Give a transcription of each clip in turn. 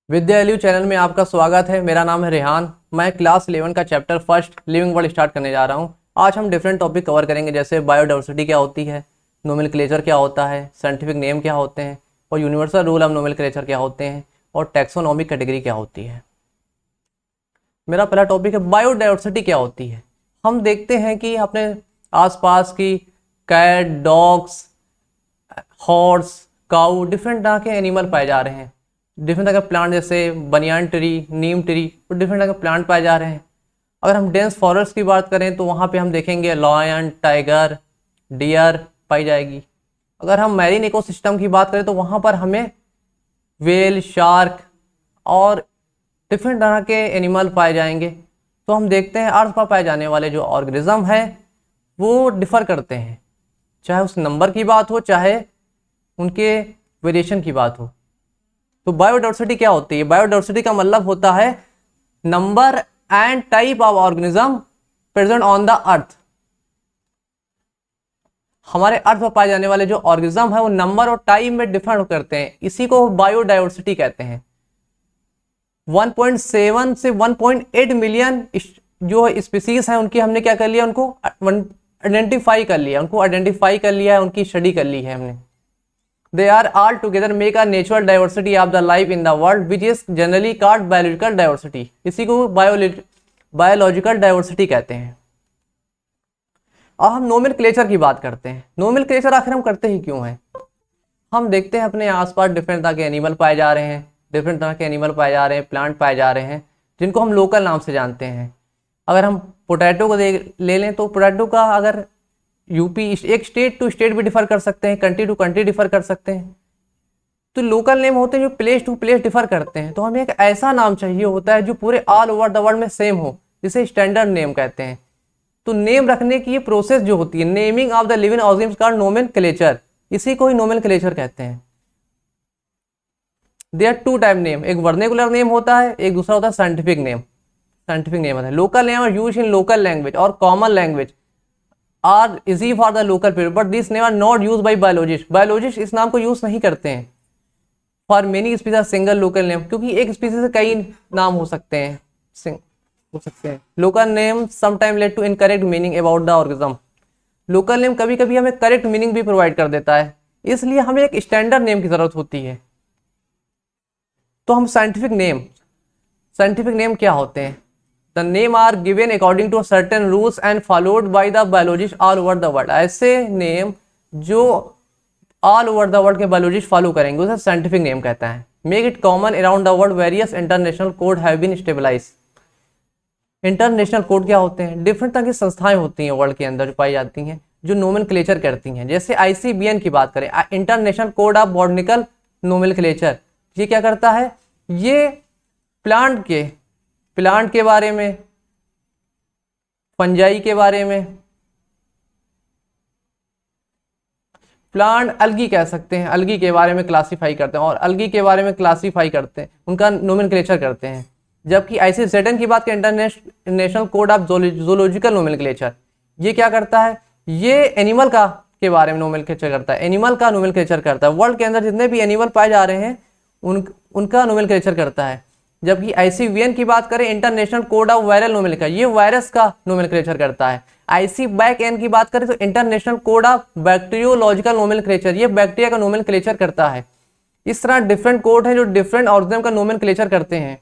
विद्या एल्यू channel में आपका स्वागत है। मेरा नाम है रेहान। मैं क्लास 11 का chapter first living world start करने जा रहा हूं। आज हम डिफरेंट टॉपिक कवर करेंगे, जैसे बायोडाइवर्सिटी क्या होती है, नोमेनक्लेचर क्या होता है, साइंटिफिक नेम क्या होते हैं और यूनिवर्सल रूल ऑफ नोमेनक्लेचर क्या होते हैं और टैक्सोनॉमिक कैटेगरी क्या होती है। मेरा पहला टॉपिक है बायोडाइवर्सिटी क्या होती है। हम देखते हैं कि अपने आसपास की कैट, डॉग्स, हॉर्स, काऊ, डिफरेंट तरह के एनिमल पाए जा रहे हैं। डिफरेंट तरह के प्लांट जैसे बनियान ट्री, नीम ट्री और डिफरेंट तरह के प्लांट पाए जा रहे हैं। अगर हम डेंस फॉरेस्ट की बात करें तो वहाँ पे हम देखेंगे लॉयन, टाइगर, डियर पाई जाएगी। अगर हम मैरीन इकोसिस्टम की बात करें तो वहाँ पर हमें वेल, शार्क और डिफरेंट तरह के एनिमल पाए जाएंगे। तो हम देखते हैं अर्थ पर पाए जाने वाले जो ऑर्गेनिज्म है वो डिफ़र करते हैं, चाहे उस नंबर की बात हो चाहे उनके वेरिएशन की बात हो। तो बायोडाइवर्सिटी क्या होती है? बायोडाइवर्सिटी का मतलब होता है number and type of organism present on the earth. हमारे अर्थ पर पाए जाने वाले जो ऑर्गेनिज्म है वो नंबर और टाइप में डिफर करते हैं, इसी को बायोडाइवर्सिटी कहते हैं। 1.7 से 1.8 मिलियन जो स्पीसीज है उनकी हमने क्या कर लिया, उनको आइडेंटिफाई कर लिया, है, उनकी स्टडी कर ली है हमने। They are all together make a natural diversity of the life in the world, which is generally called biological diversity। इसी को बायोलॉजिकल डाइवर्सिटी कहते हैं। अब हम नोमेनक्लेचर की बात करते हैं। नोमेनक्लेचर आखिर हम करते ही क्यों हैं? हम देखते हैं अपने आसपास डिफरेंट तरह के एनिमल पाए जा रहे हैं, प्लांट पाए जा रहे हैं जिनको हम लोकल नाम से जानते हैं। अगर हम पोटैटो को ले लें तो पोटैटो का अगर यूपी, एक स्टेट टू स्टेट भी डिफर कर सकते हैं, कंट्री टू कंट्री डिफर कर सकते हैं। तो लोकल नेम होते हैं जो प्लेस टू प्लेस डिफर करते हैं। तो हमें एक ऐसा नाम चाहिए होता है जो पूरे ऑल ओवर द वर्ल्ड में सेम हो, जिसे स्टैंडर्ड नेम कहते हैं। तो नेम रखने की ये प्रोसेस जो होती है, naming of the living organism called nomenclature, इसी को ही नोमेनक्लेचर कहते हैं। There are two type name, एक वर्नेकुलर नेम होता है, एक दूसरा होता है scientific name. Local name are used in local language और common language are easy for the local people, but these name are not used by biologists। biologists इस नाम को यूज नहीं करते हैं। for many species single local name, क्योंकि एक species से कई नाम हो सकते हैं, local name sometimes lead to incorrect meaning about the organism। Local name कभी कभी हमें करेक्ट मीनिंग भी प्रोवाइड कर देता है, इसलिए हमें एक स्टैंडर्ड नेम की जरूरत होती है। तो हम साइंटिफिक नेम क्या होते हैं? The name are given according to certain rules and followed by the biologists all over the world। ऐसे नेम जो all over the world के बायोलॉजिस्ट फॉलो करेंगे उसे साइंटिफिक नेम कहता है। Make it common around the world, various international code have been established। International code क्या होते हैं? डिफरेंट तरह की संस्थाएं होती हैं वर्ल्ड के अंदर जो पाई जाती हैं, जो नोमेनक्लेचर करती हैं। जैसे ICBN की बात करें, international code of botanical nomenclature, ये क्या करता है? ये प्लांट के बारे में, फंजाई के बारे में, प्लांट अलगी कह सकते हैं, अलगी के बारे में क्लासीफाई करते हैं और अलगी के बारे में क्लासीफाई करते हैं, उनका नोमेनक्लेचर करते हैं। जबकि ICZN की बात करें, international code of zoological nomenclature, ये क्या करता है? ये एनिमल का के बारे में नोमेनक्लेचर करता है, एनिमल का नोमेनक्लेचर करता है। वर्ल्ड के अंदर जितने भी एनिमल पाए जा रहे हैं उनका नोमेनक्लेचर करता है। जबकि ICVN की बात करें, international code of viral nomenclature, ये वायरस का नोमेनक्लेचर करता है। ICBAC-N की बात करें तो international code of bacteriological nomenclature, ये बैक्टीरिया का नोमेनक्लेचर करता है। इस तरह डिफरेंट कोड हैं जो डिफरेंट ऑर्गेनिज्म का नोमेनक्लेचर करते हैं।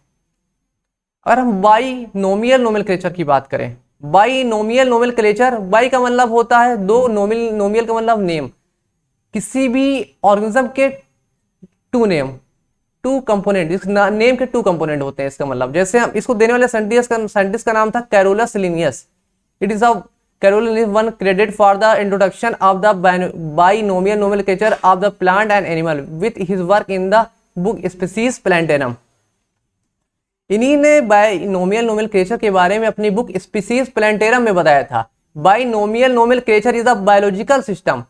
अगर हम बाइनोमियल नोमेनक्लेचर की बात करें, बाइनोमियल नोमेनक्लेचर, बाई का मतलब होता है दो, नोमियल का मतलब नेम, किसी भी ऑर्गेनिज्म के टू कंपोनेंट, इस नेम के टू कंपोनेंट होते हैं। इसका मतलब, जैसे हम इसको देने वाले साइंटिस्ट का नाम था Carolus Linnaeus. It is Carolus one credit for the introduction of the binomial nomenclature of the plant and animal with his work in the book Species Plantarum. इन्हीं ने बाइनोमियल नोमेनक्लेचर के बारे में अपनी बुक स्पीसीज प्लांटेनम में बताया था। Binomial nomenclature is the biological system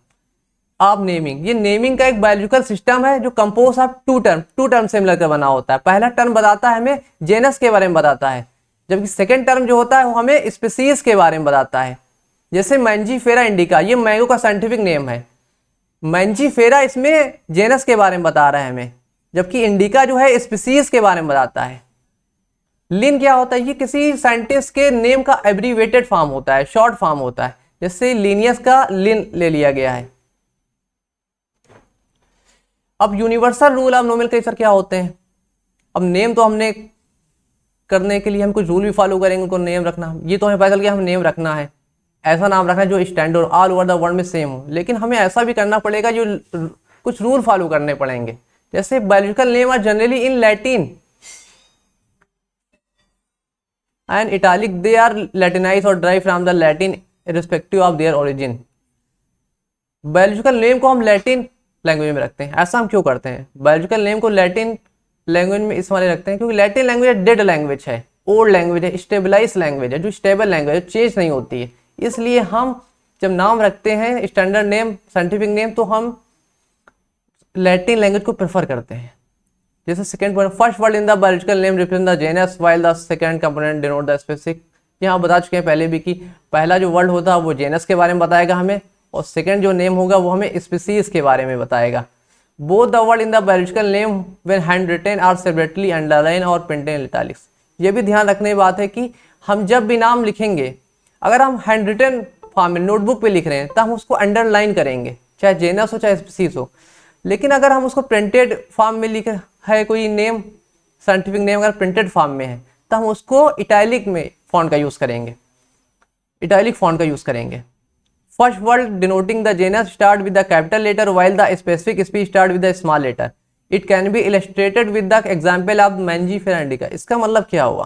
of naming. ये नेमिंग का एक बायोलॉजिकल सिस्टम है जो कंपोज ऑफ टू टर्म से मिलकर बना होता है। पहला टर्म बताता है हमें जेनस के बारे में बताता है, जबकि सेकेंड टर्म जो होता है वो हमें स्पीसीज के बारे में बताता है। जैसे मैंजीफेरा इंडिका, ये मैंगो का साइंटिफिक नेम है। मैंजीफेरा इसमें जेनस के बारे में बता रहा है हमें, जबकि इंडिका जो है स्पीसीज के बारे में बताता है। लिन क्या होता है, ये किसी साइंटिस्ट के नेम का एब्रीवेटेड फॉर्म होता है, शॉर्ट फॉर्म होता है, जैसे लिनियस का लिन ले लिया गया है। अब यूनिवर्सल रूल ऑफ नोमेनक्लेचर क्या होते हैं। अब नेम तो हमने करने के लिए हम कुछ रूल भी फॉलो करेंगे, उनको नेम रखना, ये तो हमें पता चल गया हम नेम रखना है, ऐसा नाम रखना है जो standard all over the world में सेम हो। लेकिन हमें ऐसा भी करना पड़ेगा जो कुछ रूल फॉलो करने पड़ेंगे। जैसे biological name are generally in Latin and italic, they are Latinise और drive from the Latin respective of their origin. Biological name को हम लैटिन लैंग्वेज में रखते हैं। ऐसा हम क्यों करते हैं, बायोलॉजिकल नेम को लैटिन लैंग्वेज में इस वाले रखते हैं क्योंकि लैटिन लैंग्वेज डेड लैंग्वेज है, ओल्ड लैंग्वेज है, स्टेबलाइज लैंग्वेज है, जो स्टेबल लैंग्वेज है, चेंज नहीं होती है। इसलिए हम जब नाम रखते हैं स्टैंडर्ड नेम, साइंटिफिक नेम, तो हम लैटिन लैंग्वेज को प्रेफर करते हैं। जैसे second point, first word in the biological name represent the genus while the second component denote the specific. यहाँ बता चुके हैं पहले भी कि पहला जो वर्ड होता है वो जेनस के बारे में बताएगा हमें, और सेकंड जो नेम होगा वो हमें स्पीसीज के बारे में बताएगा। Both the word in the biological name when handwritten are separately underline और प्रिंटेड इन इटैलिक्स। ये भी ध्यान रखने की बात है कि हम जब भी नाम लिखेंगे, अगर हम हैंड रिटन फॉर्म में नोटबुक पे लिख रहे हैं तो हम उसको अंडरलाइन करेंगे, चाहे जेनस हो चाहे स्पीसीज हो। लेकिन अगर हम उसको प्रिंटेड फॉर्म में लिख है कोई नेम, साइंटिफिक नेम अगर प्रिंटेड फॉर्म में है तो हम उसको इटैलिक में फॉन्ट का यूज करेंगे, इटैलिक फॉन्ट का यूज करेंगे। First word denoting the genus start with the capital letter while the specific species start with the small letter. It can be illustrated with the example of Mangifera indica. इसका मतलब क्या हुआ,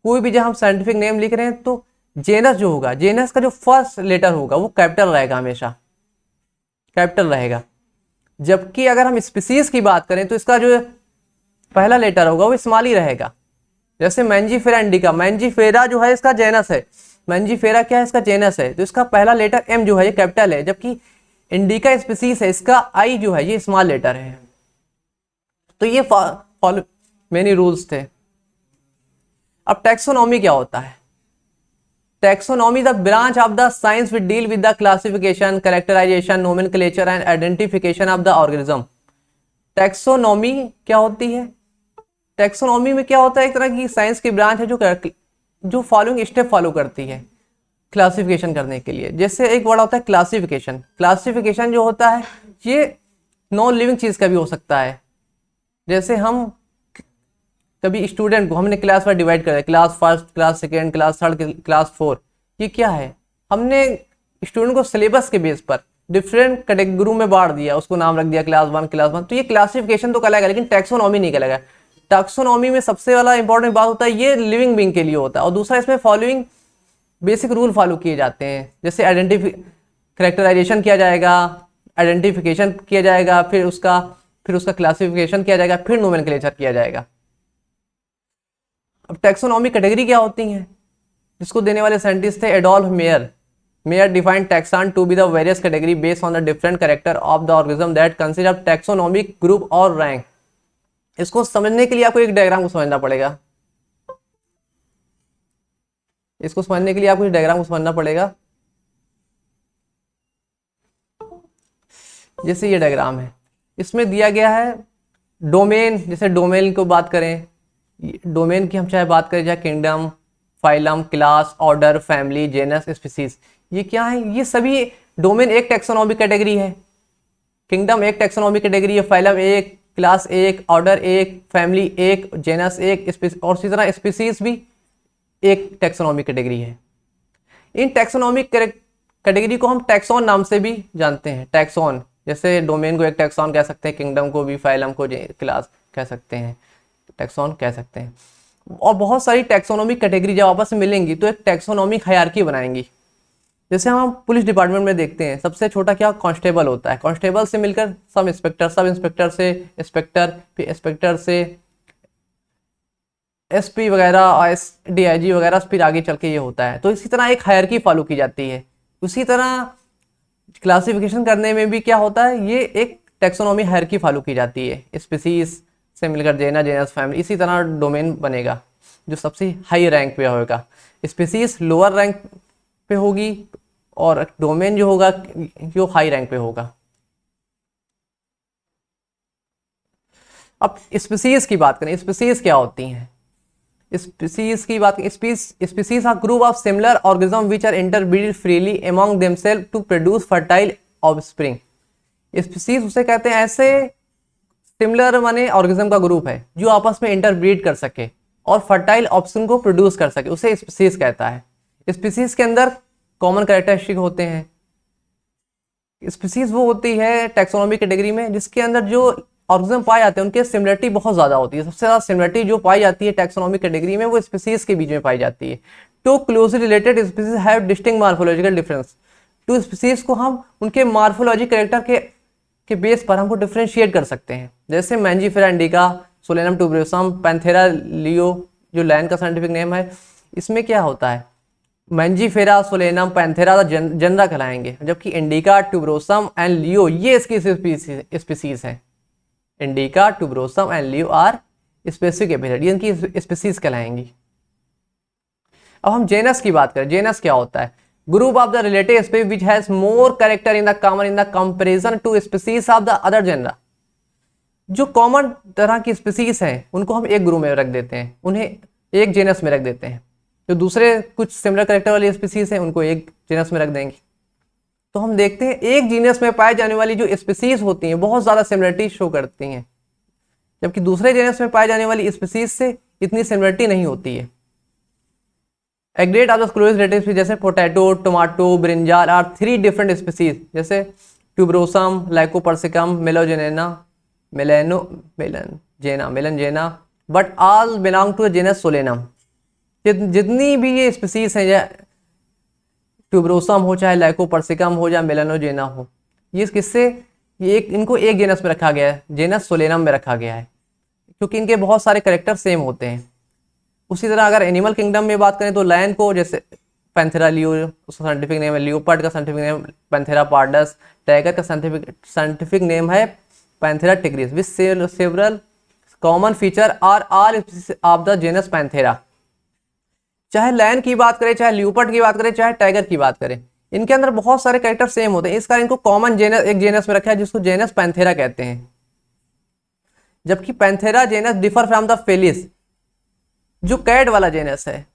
कोई भी जब हम साइंटिफिक नेम लिख रहे हैं तो जेनस जो होगा, जेनस का जो फर्स्ट लेटर होगा वो कैपिटल रहेगा, हमेशा कैपिटल रहेगा। जबकि अगर हम स्पीसीज की बात करें तो इसका जो पहला लेटर होगा वो स्मॉल ही रहेगा। जैसे मैंजीफेरा इंडिका, मैंजीफेरा जो है इसका जेनस है, मैंजीफेरा क्या है, इसका जेनस है, तो इसका पहला लेटर एम जो है ये कैपिटल है। जबकि इंडिका स्पीसीज है, इसका आई जो है ये स्मॉल लेटर है। तो ये फॉलो मेनी रूल्स थे। अब टैक्सोनॉमी क्या होता है। Taxonomy the branch of the science which deal with the classification, characterisation, nomenclature and identification of the organism. Taxonomy क्या होती है, टैक्सोनॉमी में क्या होता है, एक तरह की साइंस की ब्रांच है जो फॉलोइंग स्टेप फॉलो करती है क्लासिफिकेशन करने के लिए। जैसे एक वर्ड होता है क्लासिफिकेशन, क्लासिफिकेशन जो होता है ये नॉन लिविंग चीज का भी हो सकता है। जैसे हम कभी स्टूडेंट को हमने क्लास में डिवाइड कर दिया, class first, class second, class third, class four, ये क्या है, हमने स्टूडेंट को सिलेबस के बेस पर डिफरेंट कैटेगरी में बांट दिया, उसको नाम रख दिया क्लास वन, क्लास वन। तो ये क्लासिफिकेशन तो कहलाएगा, लेकिन टैक्सोनॉमी नहीं कहलाएगा। टैक्सोनॉमी में सबसे वाला इंपॉर्टेंट बात होता है ये लिविंग बीइंग के लिए होता है, और दूसरा इसमें फॉलोइंग बेसिक रूल फॉलो किए जाते हैं। जैसे कैरेक्टराइजेशन किया जाएगा, आइडेंटिफिकेशन किया जाएगा, फिर उसका क्लासिफिकेशन किया जाएगा, फिर नोमेनक्लेचर किया जाएगा। अब टैक्सोनॉमी कैटेगरी क्या होती हैं, जिसको देने वाले साइंटिस्ट थे Adolf Meyer. Meyer defined taxon to be the various category based on the different character of the organism that consist of taxonomic group और रैंक। इसको समझने के लिए आपको एक डायग्राम को समझना पड़ेगा, इसको समझने के लिए आपको इस डायग्राम को समझना पड़ेगा। जैसे ये डायग्राम है, इसमें दिया गया है डोमेन। जैसे डोमेन को बात करें, डोमेन की हम चाहे बात करें, चाहे kingdom, phylum, class, order, family, genus, species, ये क्या है, ये सभी डोमेन एक टैक्सोनॉमिक कैटेगरी है। किंगडम एक टैक्सोनॉमिक कैटेगरी है, फाइलम एक, क्लास एक, ऑर्डर एक, फैमिली एक, जेनस एक, और इसी तरह स्पीसीज भी एक टैक्सोनॉमिक कैटेगरी है। इन टैक्सोनॉमिक कैटेगरी को हम टैक्सॉन नाम से भी जानते हैं। टैक्सॉन, जैसे डोमेन को एक टैक्सॉन कह सकते हैं, किंगडम को भी, फाइलम को क्लास कह सकते हैं, टैक्सॉन कह सकते हैं। और बहुत सारी टैक्सोनॉमिक कैटेगरी जब आपस में मिलेंगी तो एक टैक्सोनॉमिक हायरार्की बनाएंगी। जैसे हम पुलिस डिपार्टमेंट में देखते हैं, सबसे छोटा क्या कांस्टेबल होता है, कांस्टेबल से मिलकर सब इंस्पेक्टर, सब इंस्पेक्टर से इंस्पेक्टर, फिर इंस्पेक्टर से एसपी वगैरह, डीआईजी वगैरह, फिर आगे चल के ये होता है। तो इसी तरह एक हायरार्की फॉलो की जाती है। उसी तरह क्लासिफिकेशन करने में भी क्या होता है, ये एक टैक्सोनॉमी हायरार्की फॉलो की जाती है। स्पीसीज से मिलकर जेनस, फैमिली, इसी तरह डोमेन बनेगा जो सबसे हाई रैंक पे होगा। स्पीसीज लोअर रैंक पे होगी और डोमेन जो होगा जो हाई रैंक पे होगा। अब स्पीसीज की बात करें, स्पीसीज क्या होती हैं? स्पीसीज की बात, species are group of similar organism which are interbreed freely among themselves to produce fertile offspring. Species उसे कहते हैं ऐसे सिमिलर माने ऑर्गेनिज्म का ग्रुप है जो आपस में इंटरब्रीड कर सके और फर्टाइल ऑप्शन को प्रोड्यूस कर सके, उसे स्पीसीज कहता है। स्पीसीज के अंदर कॉमन कैरेक्टरिस्टिक होते हैं। स्पीसीज वो होती है टैक्सोनॉमी कैटेगरी में जिसके अंदर जो ऑर्गेनिज्म पाए जाते हैं उनके सिमिलरिटी बहुत ज्यादा होती है। सबसे ज्यादा सिमिलरिटी जो पाई जाती है टैक्सोनॉमी कैटेगरी में वो स्पीसीज के बीच में पाई जाती है। Two closely related species have distinct morphological difference. Two species को हम उनके मॉर्फोलॉजी कैरेक्टर के बेस पर हमको डिफ्रेंशिएट कर सकते हैं, जैसे Mangifera indica, Solanum tuberosum, Panthera leo जो लायन का साइंटिफिक नेम है। इसमें क्या होता है, मैंजीफेरा, सोलेनम, पैंथेरा जनरा कहलाएंगे, जबकि इंडिका, ट्यूबरोसम एंड लियो ये इसकी स्पीसीज हैं। Indica, tuberosum and leo are specific epithet, ये इनकी स्पीसीज कहलाएंगी। अब हम जेनस की बात करें, जेनस क्या होता है? Group of the relative species which has more character in the common in the comparison to species of the other genera. जो कॉमन तरह की स्पीसीज हैं उनको हम एक ग्रुप में रख देते हैं, उन्हें एक जेनस में रख देते हैं। जो दूसरे कुछ सिमिलर कैरेक्टर वाली स्पीसीज हैं उनको एक जेनस में रख देंगे। तो हम देखते हैं एक जीनस में पाए जाने वाली जो स्पीसीज होती हैं बहुत ज्यादा सिमिलरिटी शो करती हैं, जबकि दूसरे जीनस में पाए जाने वाली स्पीसीज से इतनी सिमिलरिटी नहीं होती है। A grade of the close relatives जैसे potato, tomato, brinjal are 3 different species, जैसे tuberosum, lycopersicum, melongena, but all belong to genus Solanum. जितनी भी ये स्पीसीज हैं, ट्यूबरोसम हो चाहे लाइकोपर्सिकम हो या मेलानोजेना हो, ये किससे इनको एक जेनस में रखा गया है, जेनस सोलेनम में रखा गया है, क्योंकि इनके बहुत सारे कैरेक्टर सेम होते हैं। उसी तरह अगर एनिमल किंगडम में बात करें तो लायन को जैसे पैंथेरा लियो, उसका साइंटिफिक नेम है, लियोपार्ड का scientific name Panthera pardus, tiger का साइंटिफिक नेम है Panthera tigris, which several common feature are all of the genus Panthera. चाहे लायन की बात करें, चाहे लियोपार्ड की बात करें, चाहे टाइगर की बात करें, इनके अंदर बहुत सारे कैरेक्टर सेम होते हैं, इस कारण इनको कॉमन जेनस एक जेनस में रखा है जिसको जेनस पैंथेरा कहते हैं। जबकि Panthera genus differ from the Felis, जो कैट वाला जेनस है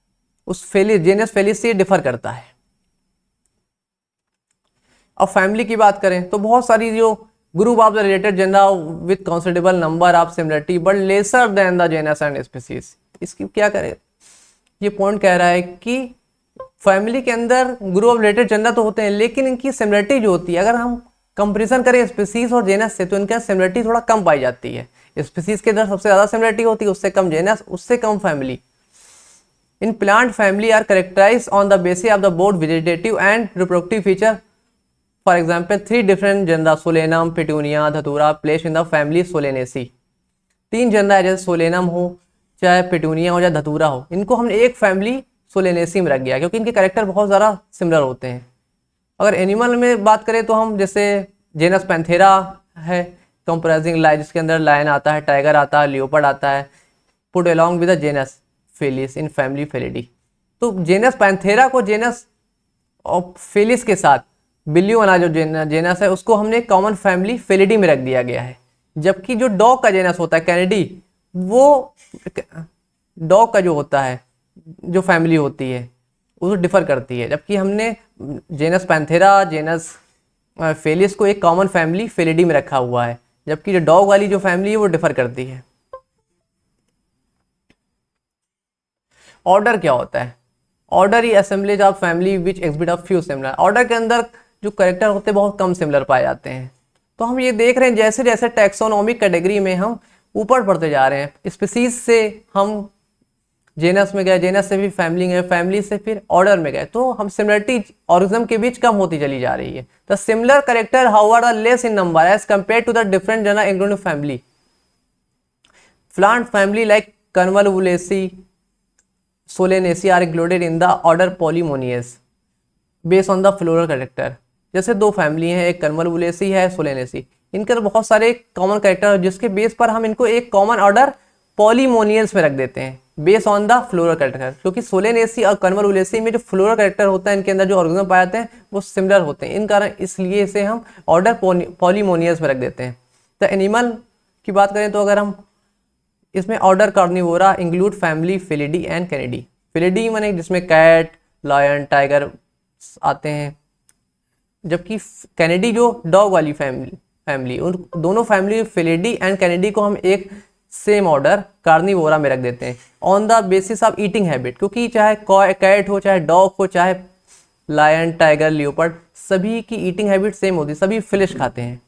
उस जेनस फेलिस से डिफर करता है। अब फैमिली की बात करें तो बहुत सारी जो group of the related genera with considerable number of similarity but lesser than the genus and species. इसकी क्या करें, ये पॉइंट कह रहा है कि फैमिली के अंदर ग्रुप ऑफ रिलेटेड जनरा तो होते हैं लेकिन इनकी सिमिलरिटी जो होती है, अगर हम कंपेरिजन करें स्पीसीज और जेनस से तो इनका सिमिलरिटी थोड़ा कम पाई जाती है। स्पीसीज के अंदर सबसे ज्यादा सिमिलरिटी होती है, उससे कम जेनस, उससे कम family. In plant family are characterised on the basis of the both vegetative and reproductive feature. For example 3 different genera Solanum, Petunia, Datura place in the family Solanaceae. 3 genera है, जैसे Solanum हो, चाहे petunia हो या धतूरा हो, इनको हमने एक फैमिली सोलेनेसी में रख दिया क्योंकि इनके कैरेक्टर बहुत ज़्यादा सिमिलर होते हैं। अगर एनिमल में बात करें तो हम जैसे जेनस पैंथेरा है कंप्राइजिंग लाइन, जिसके अंदर लायन आता है, टाइगर आता है, लियोपार्ड आता है, put along with the genus Felis in family Felidae. तो जेनस पैंथेरा को जेनस और फेलिस के साथ बिल्ली वाला जो जेनस है उसको हमने कॉमन फैमिली फेलिडी में रख दिया गया है। जबकि जो डॉग का जेनस होता है कैनिडी, वो डॉग का जो होता है जो फैमिली होती है वो डिफर करती है, जबकि हमने जेनस पैंथेरा, जेनस फेलिस को एक कॉमन फैमिली फेलिडी में रखा हुआ है, जबकि जो डॉग वाली जो फैमिली है वो डिफर करती है। ऑर्डर क्या होता है? Order he assemblage of family which exhibit of few similar. Order के अंदर जो कैरेक्टर होते हैं बहुत कम सिमिलर पाए जाते हैं। तो हम ये देख रहे हैं जैसे जैसे टैक्सोनॉमिक कैटेगरी में हम ऊपर बढ़ते जा रहे हैं, स्पीसीज से हम जेनस में गए, जेनस से भी फैमिली गए, फैमिली से फिर ऑर्डर में गए, तो हम सिमिलरिटी ऑर्गेनिज्म के बीच कम होती चली जा रही है। The similar character however are less in number as compare to the different genera including family. Plant family like Convolvulaceae, Solanaceae are included in the order Polemoniales based on the floral character. जैसे 2 family हैं, एक कन्वलवुलेसी है, Solanaceae, इनके अंदर बहुत सारे common character है जिसके बेस पर हम इनको एक कॉमन ऑर्डर पॉलीमोनियल्स में रख देते हैं based on the floral character. क्योंकि सोलेनेसी और कन्वलवुलेसी में जो फ्लोरल कैरेक्टर होता है इनके अंदर जो ऑर्गेनिज्म पाए जाते हैं वो सिमिलर होते हैं, इन कारण इसलिए इसे हम ऑर्डर पॉलीमोनियल्स में रख देते हैं। तो एनिमल की बात करें तो अगर हम इसमें order Carnivora include family Felidae and Canidae. Felidae माने जिसमें कैट, लायन, टाइगर आते हैं, जबकि कैनिडी जो डॉग वाली फैमिली उन दोनों फैमिली फेलिडी एंड कैनिडी को हम एक सेम ऑर्डर कार्निवोरा में रख देते हैं on the basis of eating habit, क्योंकि चाहे कैट हो, चाहे डॉग हो, चाहे लायन, टाइगर, लियोपर्ड, सभी की ईटिंग हैबिट सेम होती है, सभी फिश खाते हैं।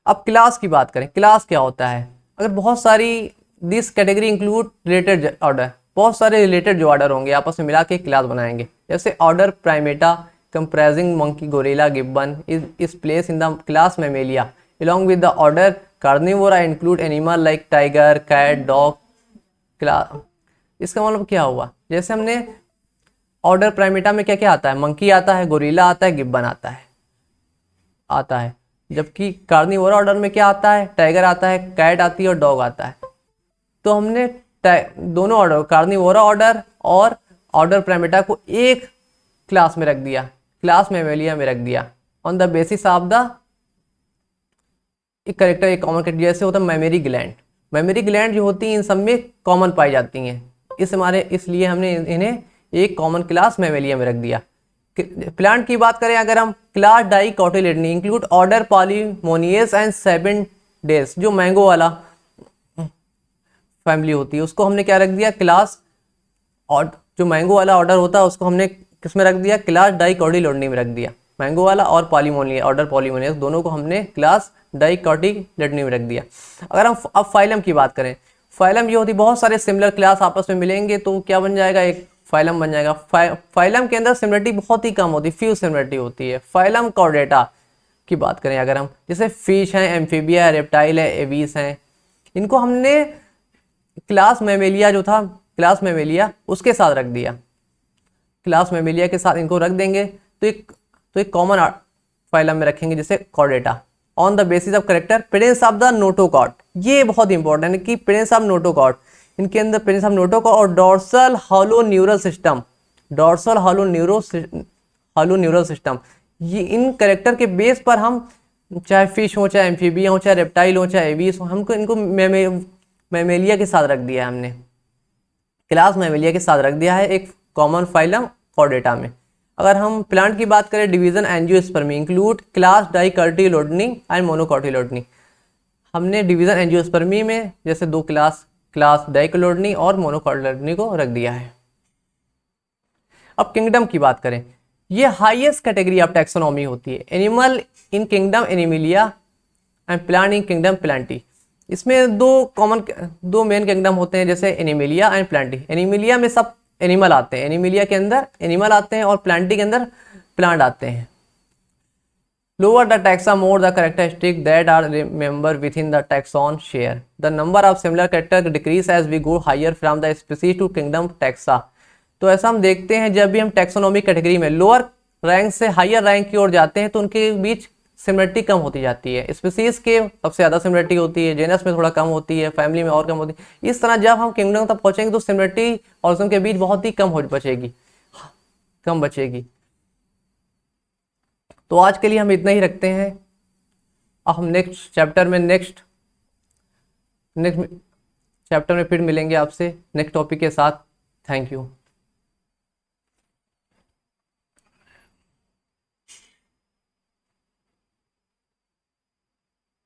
अब क्लास की बात करें, क्लास क्या होता है? अगर बहुत सारी this category include related order, बहुत सारे रिलेटेड जो ऑर्डर होंगे आपस में मिला के क्लास बनाएंगे। जैसे order Primata comprising monkey, gorilla, Gibbon is place in the class Mammalia along with the order carnivora include animal like tiger, cat, dog, class. इसका मतलब क्या हुआ? जैसे हमने ऑर्डर प्राइमेटा में क्या क्या आता है, मंकी आता है, गोरिल्ला आता है, गिब्बन आता है, जबकि कार्निवोरा ऑर्डर में क्या आता है, टाइगर आता है, कैट आती है और डॉग आता है। तो हमने दोनों ऑर्डर, कार्निवोरा ऑर्डर और ऑर्डर प्राइमेटा को एक क्लास में रख दिया, क्लास मैमेलिया में रख दिया on the basis of the एक करेक्टर, एक कॉमन करेक्टर। जैसे होता है मेमोरी ग्लैंड, मेमोरी ग्लैंड जो होती हैं इन सब में कॉमन पाई जाती हैं, इसलिए हमने इन्हें एक कॉमन क्लास मैमेलिया में रख दिया। प्लांट की बात करें अगर हम, class Dicotyledonae include order Polemoniales and 7 days, जो मैंगो वाला फैमिली होती है उसको हमने क्या रख दिया, क्लास, और जो मैंगो वाला ऑर्डर होता है उसको हमने किस में रख दिया, क्लास डाइकोटिलेडनी में रख दिया। मैंगो वाला और पॉलीमोनियस, ऑर्डर पॉलीमोनियस, दोनों को हमने क्लास डाइकोटिलेडनी में रख दिया। अगर हम अब फाइलम की बात करें, फाइलम ये होती है बहुत सारे सिमिलर क्लास आपस में मिलेंगे तो क्या बन जाएगा, एक फाइलम बन जाएगा। फाइलम के अंदर सिमिलरिटी बहुत ही कम होती है, फ्यू सिमिलरिटी होती है। फाइलम कॉर्डेटा की बात करें अगर हम, जैसे फिश है, एम्फीबिया है, रेप्टाइल है, एवीस हैं, इनको हमने क्लास मैमेलिया जो था, क्लास मैमेलिया उसके साथ रख दिया, क्लास मैमेलिया के साथ इनको रख देंगे तो एक कॉमन फाइलम में रखेंगे जैसे Chordata on the basis of character presence of the notochord. ये बहुत इंपॉर्टेंट है कि प्रेजेंस ऑफ नोटोकॉर्ड, इनके अंदर प्रेजेंस ऑफ नोटोकॉर्ड और dorsal hollow neural system, dorsal hollow neural system, ये इन करेक्टर के बेस पर हम चाहे फिश हो, चाहे एम्फीबिया हो, चाहे रेप्टाइल हो, चाहे एवीस हो, हमको इनको मैमेलिया के साथ रख दिया है, हमने क्लास मैमेलिया के साथ रख दिया है एक कॉमन फाइलम कॉर्डेटा में। अगर हम प्लांट की बात करें, division angiospermae include class dicotyledonae and monocotyledonae, हमने डिवीजन एंजियोस्पर्मी में जैसे दो क्लास डाइकोटिलेडनी और मोनोकोटिलेडनी को रख दिया है। अब किंगडम की बात करें, ये हाईएस्ट कैटेगरी ऑफ टैक्सोनॉमी होती है। Animal in kingdom Animalia and plant in kingdom Plantae, इसमें दो मेन किंगडम होते हैं जैसे एनिमिलिया एंड प्लांटी। एनिमिलिया में सब एनिमल आते हैं, एनिमिलिया के अंदर एनिमल आते हैं और प्लांटी के अंदर प्लांट आते हैं। Lower the taxa more the characteristic that are remember within the taxon share the number of similar character decrease as we go higher from the species to kingdom taxa. तो ऐसा हम देखते हैं जब भी हम टैक्सोनॉमिक कैटेगरी में lower rank से हायर रैंक की ओर जाते हैं तो उनके बीच सिमिलरिटी कम होती जाती है। स्पीसीज के सबसे ज़्यादा सिमिलरिटी होती है, जेनस में थोड़ा कम होती है, फैमिली में और कम होती है। इस तरह जब हम किंगडम तक पहुंचेंगे तो सिमिलरिटी और उनके बीच बहुत ही कम बचेगी। तो आज के लिए हम इतना ही रखते हैं। अब हम नेक्स्ट चैप्टर में फिर मिलेंगे आपसे नेक्स्ट टॉपिक के साथ। Thank you.